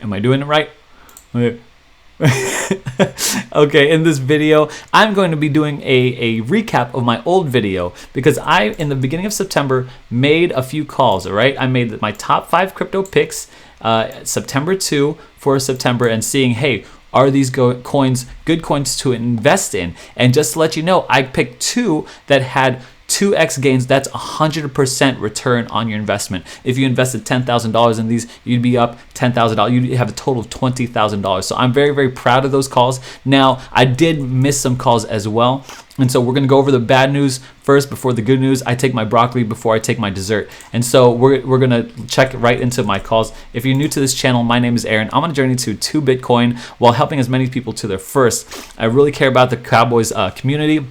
Am I doing it right? Okay, in this video I'm going to be doing a recap of my old video, because I, in the beginning of September, made a few calls. All right, I made my top 5 crypto picks September 2 for September, and seeing, hey, are these coins good coins to invest in? And just to let you know, I picked 2 that had 2x gains. That's 100% return on your investment. If you invested $10,000 in these, you'd be up $10,000. You'd have a total of $20,000. So I'm very, very proud of those calls. Now, I did miss some calls as well. And so we're going to go over the bad news first before the good news. I take my broccoli before I take my dessert. And so we're going to check right into my calls. If you're new to this channel, my name is Aaron. I'm on a journey to 2 Bitcoin while helping as many people to their first. I really care about the Cowboys community.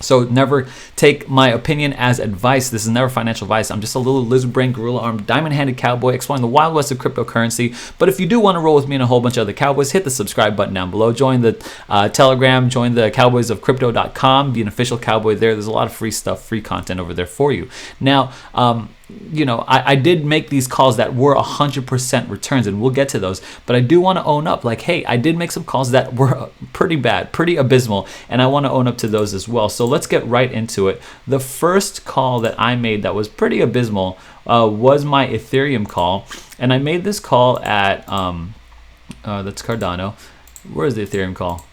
So never take my opinion as advice. This is never financial advice. I'm just a little lizard brain, gorilla armed, diamond-handed cowboy exploring the wild west of cryptocurrency. But if you do want to roll with me and a whole bunch of other cowboys, hit the subscribe button down below. Join the Telegram. Join the cowboysofcrypto.com. Be an official cowboy there. There's a lot of free stuff, free content over there for you. Now, you know, I did make these calls that were 100% returns, and we'll get to those. But I do want to own up, like, hey, I did make some calls that were pretty bad, pretty abysmal, and I want to own up to those as well. So let's get right into it. The first call that I made that was pretty abysmal was my Ethereum call, and I made this call at that's Cardano. Where's the Ethereum call?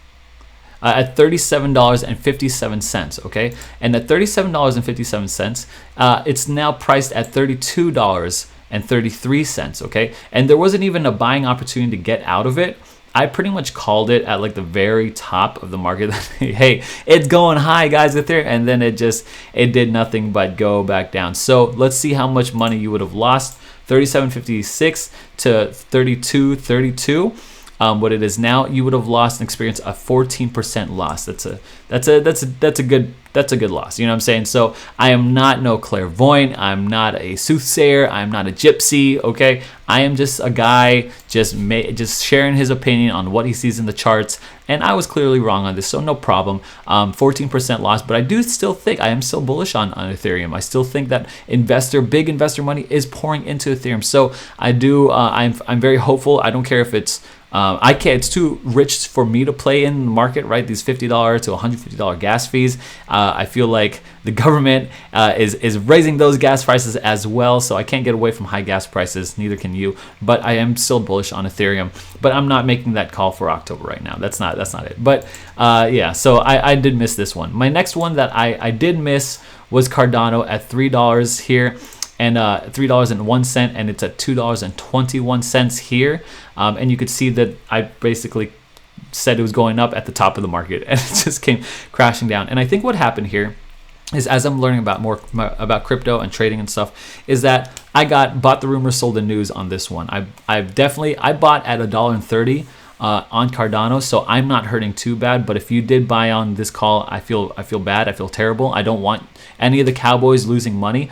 At $37.57, okay? And at $37.57, it's now priced at $32.33, okay? And there wasn't even a buying opportunity to get out of it. I pretty much called it at like the very top of the market. Hey, it's going high, guys, Ethereum, and then it did nothing but go back down. So let's see how much money you would have lost. $37.56 to $32.32. What it is now, you would have lost and experienced a 14% loss. That's a good loss. You know what I'm saying? So I am not no clairvoyant. I'm not a soothsayer. I'm not a gypsy. Okay, I am just a guy just sharing his opinion on what he sees in the charts. And I was clearly wrong on this, so no problem. 14% loss, but I do still think I am still bullish on Ethereum. I still think that big investor money is pouring into Ethereum. So I do. I'm very hopeful. I don't care if it's I can't. It's too rich for me to play in the market, right? These $50 to $150 gas fees. I feel like the government is raising those gas prices as well, so I can't get away from high gas prices. Neither can you. But I am still bullish on Ethereum. But I'm not making that call for October right now. That's not it. But yeah, so I did miss this one. My next one that I did miss was Cardano at $3 here. And $3.01, and it's at $2.21 here. And you could see that I basically said it was going up at the top of the market, and it just came crashing down. And I think what happened here is, as I'm learning about more about crypto and trading and stuff, is that I bought the rumor, sold the news on this one. I bought at $1.30 on Cardano, so I'm not hurting too bad. But if you did buy on this call, I feel bad. I feel terrible. I don't want any of the Cowboys losing money.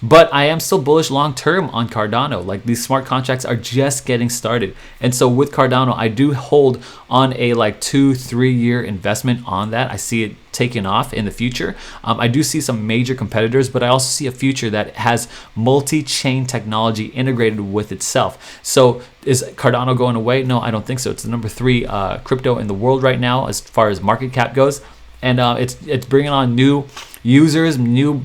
But I am still bullish long term on Cardano. Like, these smart contracts are just getting started. And so with Cardano, I do hold on a like 2-3 year investment on that. I see it taking off in the future. I do see some major competitors, but I also see a future that has multi-chain technology integrated with itself. So is Cardano going away? No, I don't think so. It's the number 3 crypto in the world right now as far as market cap goes. And it's bringing on new users, new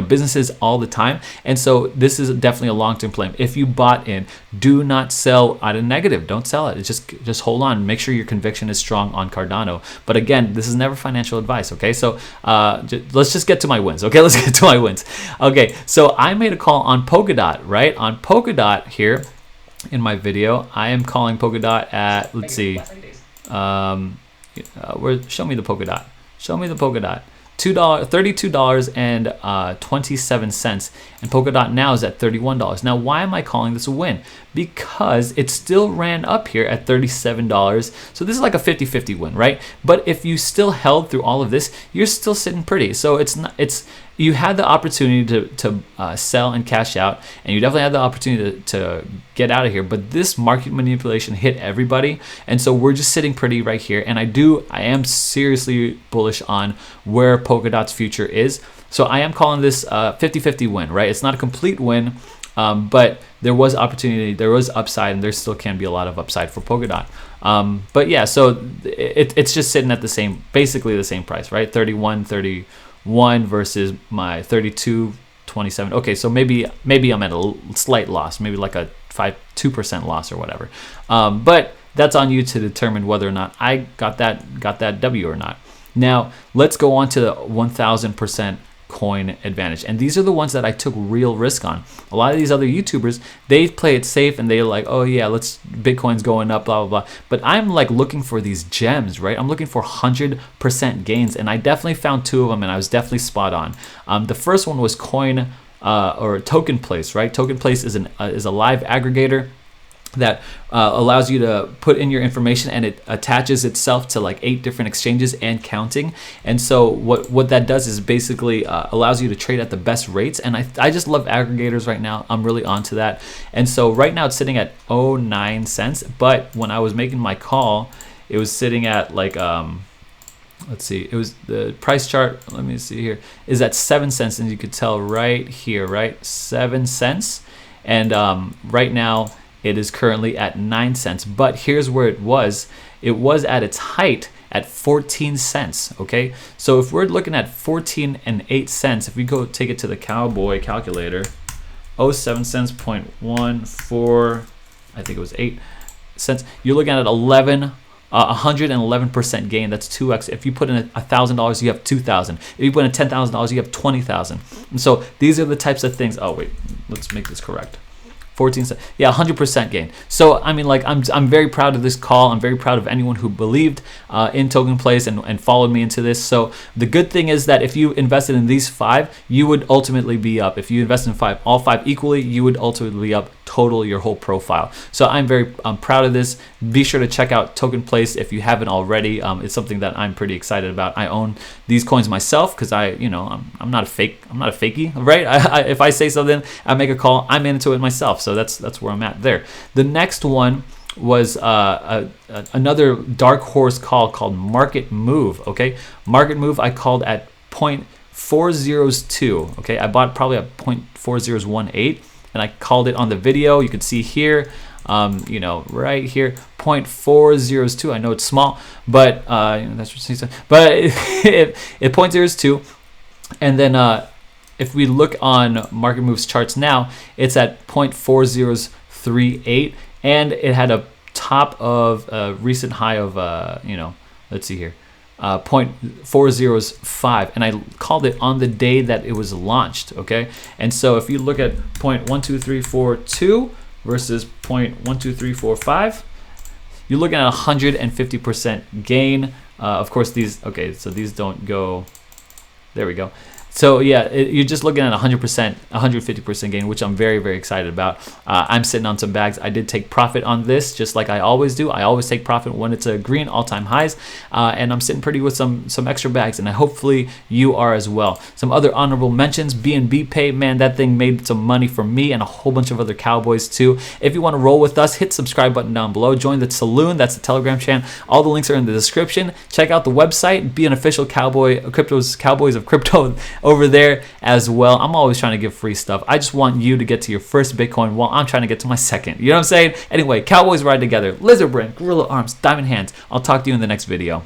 businesses all the time. And so this is definitely a long-term play. If you bought in, do not sell at a negative. Don't sell it. It's just hold on. Make sure your conviction is strong on Cardano. But again, this is never financial advice. Okay, so let's just get to my wins. Okay, let's get to my wins. Okay, so I made a call on Polkadot, right? On Polkadot here in my video, I am calling Polkadot at, let's see, show me the Polkadot. Show me the Polkadot. $32.27, and Polkadot now is at $31. Now, why am I calling this a win? Because it still ran up here at $37. So this is like a 50-50 win, right? But if you still held through all of this, you're still sitting pretty. So you had the opportunity to sell and cash out, and you definitely had the opportunity to get out of here. But this market manipulation hit everybody, and so we're just sitting pretty right here. And I am seriously bullish on where Polkadot's future is. So I am calling this a 50-50 win, right? It's not a complete win. But there was opportunity, there was upside, and there still can be a lot of upside for Polkadot. But yeah, so it's just sitting at the same, basically the same price, right? 31.31 versus my 32.27. Okay, so maybe I'm at a slight loss, maybe like a 2% loss or whatever. But that's on you to determine whether or not I got that W or not. Now let's go on to the 1,000% coin advantage, and these are the ones that I took real risk on. A lot of these other YouTubers, they play it safe and they're like, oh yeah, Bitcoin's going up, blah blah blah. But I'm like looking for these gems, right? I'm looking for 100% gains, and I definitely found 2 of them, and I was definitely spot on. The first one was coin or token place, right? Token place is a live aggregator that allows you to put in your information, and it attaches itself to like 8 different exchanges and counting. And so what that does is basically allows you to trade at the best rates. And I just love aggregators right now. I'm really onto that. And so right now it's sitting at 0.09 cents, but when I was making my call, it was sitting at like let's see, it was the price chart, let me see here, is at 7 cents, and you could tell right here, right, 7 cents. And right now it is currently at 9 cents, but here's where it was at its height at 14 cents. Okay, so if we're looking at 14 and 8 cents, if we go take it to the cowboy calculator, 07 cents, 0.14, I think it was 8 cents, you're looking at 111% gain. That's 2x. If you put in $1,000, you have 2,000. If you put in $10,000, you have 20,000. And so these are the types of things. Oh wait, let's make this correct. 14 cents. Yeah, 100% gain. So I mean, like, I'm very proud of this call. I'm very proud of anyone who believed in Token Place and followed me into this. So the good thing is that if you invested in these 5, you would ultimately be up. If you invest in all 5 equally, you would ultimately be up total your whole profile. So I'm proud of this. Be sure to check out Token Place if you haven't already. It's something that I'm pretty excited about. I own these coins myself because I'm not a fakey, right? If I say something, I make a call, I'm into it myself. So that's where I'm at there. The next one was another dark horse call called Market Move. Okay, Market Move I called at 0.402. Okay, I bought probably at 0.4018, and I called it on the video. You can see here, right here, 0.402. I know it's small, but that's what but it 0.02, and then if we look on Market Move's charts now, it's at 0.4038, and it had a top of a recent high of let's see here, 0.405, and I called it on the day that it was launched. Okay, and so if you look at 0.12342 versus 0.12345, you're looking at 150% gain. Of course, these don't go. There we go. So yeah, you're just looking at 100%, 150% gain, which I'm very, very excited about. I'm sitting on some bags. I did take profit on this, just like I always do. I always take profit when it's a green all-time highs, and I'm sitting pretty with some extra bags, and hopefully you are as well. Some other honorable mentions: BNB Pay, man, that thing made some money for me and a whole bunch of other cowboys too. If you want to roll with us, hit subscribe button down below. Join the Saloon, that's the Telegram channel. All the links are in the description. Check out the website, be an official cowboy, Cowboys of Crypto over there as well. I'm always trying to give free stuff. I just want you to get to your first Bitcoin while I'm trying to get to my second. You know what I'm saying? Anyway, Cowboys ride together. Lizard Brain, Gorilla Arms, Diamond Hands. I'll talk to you in the next video.